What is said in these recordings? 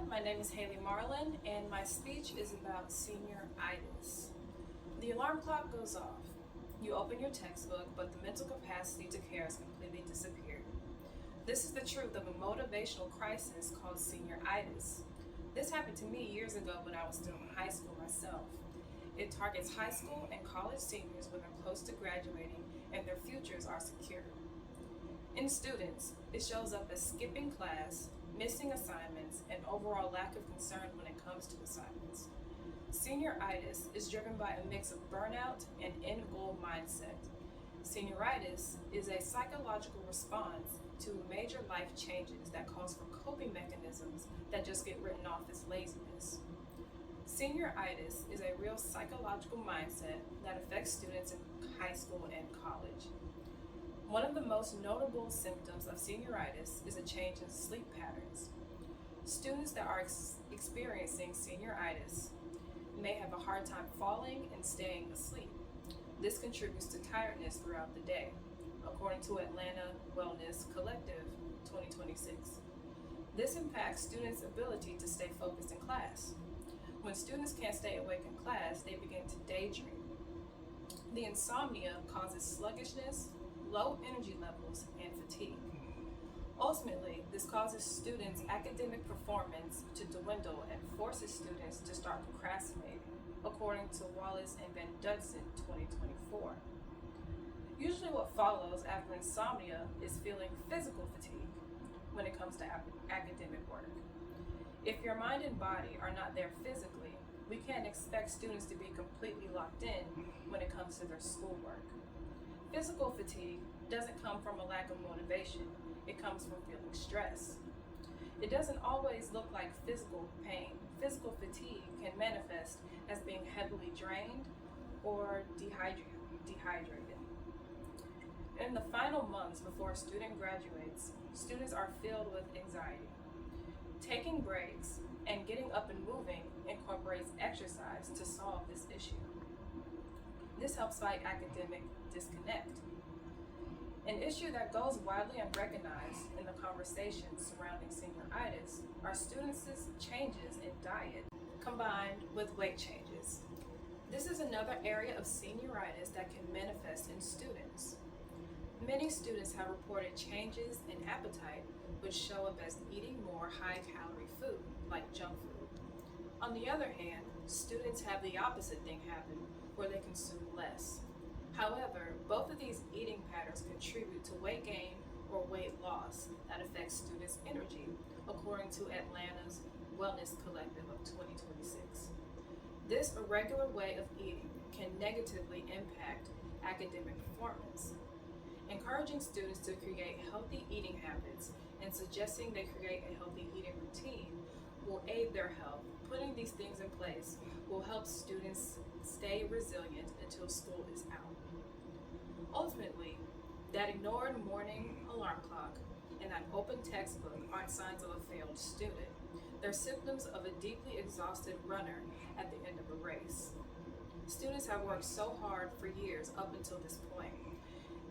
My name is Haley Marlin, and my speech is about senioritis. The alarm clock goes off. You open your textbook, but the mental capacity to care has completely disappeared. This is the truth of a motivational crisis called senioritis. This happened to me years ago when I was still in high school myself. It targets high school and college seniors when they're close to graduating and their futures are secure. In students, it shows up as skipping class, missing assignments, and overall lack of concern when it comes to assignments. Senioritis is driven by a mix of burnout and end-goal mindset. Senioritis is a psychological response to major life changes that calls for coping mechanisms that just get written off as laziness. Senioritis is a real psychological mindset that affects students in high school and college. One of the most notable symptoms of senioritis is a change in sleep patterns. Students that are experiencing senioritis may have a hard time falling and staying asleep. This contributes to tiredness throughout the day, according to Atlanta Wellness Collective 2026. This impacts students' ability to stay focused in class. When students can't stay awake in class, they begin to daydream. The insomnia causes sluggishness, low energy levels, and fatigue. Ultimately, this causes students' academic performance to dwindle and forces students to start procrastinating, according to Wallace and Van Dudson 2024. Usually what follows after insomnia is feeling physical fatigue when it comes to academic work. If your mind and body are not there physically, we can't expect students to be completely locked in when it comes to their schoolwork. Physical fatigue doesn't come from a lack of motivation, it comes from feeling stress. It doesn't always look like physical pain. Physical fatigue can manifest as being heavily drained or dehydrated. In the final months before a student graduates, students are filled with anxiety. Taking breaks and getting up and moving incorporates exercise to solve this issue. This helps fight academic disconnect. An issue that goes widely unrecognized in the conversation surrounding senioritis are students' changes in diet combined with weight changes. This is another area of senioritis that can manifest in students. Many students have reported changes in appetite which show up as eating more high-calorie food, like junk food. On the other hand, students have the opposite thing happen, where they consume less. However, both of these eating patterns contribute to weight gain or weight loss that affects students' energy, according to Atlanta's Wellness Collective of 2026. This irregular way of eating can negatively impact academic performance. Encouraging students to create healthy eating habits and suggesting they create a healthy eating routine will aid their health. Putting these things in place will help students stay resilient until school is out. Ultimately, that ignored morning alarm clock and that open textbook aren't signs of a failed student. They're symptoms of a deeply exhausted runner at the end of a race. Students have worked so hard for years up until this point.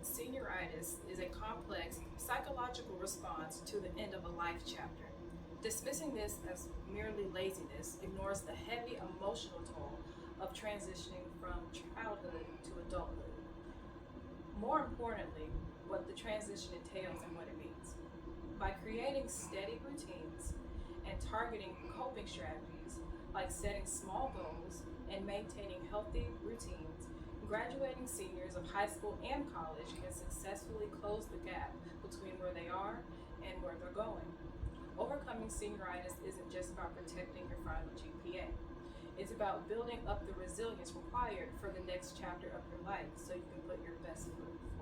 Senioritis is a complex psychological response to the end of a life chapter. Dismissing this as merely laziness ignores the heavy emotional toll of transitioning from childhood to adulthood. More importantly, what the transition entails and what it means. By creating steady routines and targeting coping strategies like setting small goals and maintaining healthy routines, graduating seniors of high school and college can successfully close the gap between where they are and where they're going. Overcoming senioritis isn't just about protecting your final GPA. It's about building up the resilience required for the next chapter of your life so you can put your best foot forward.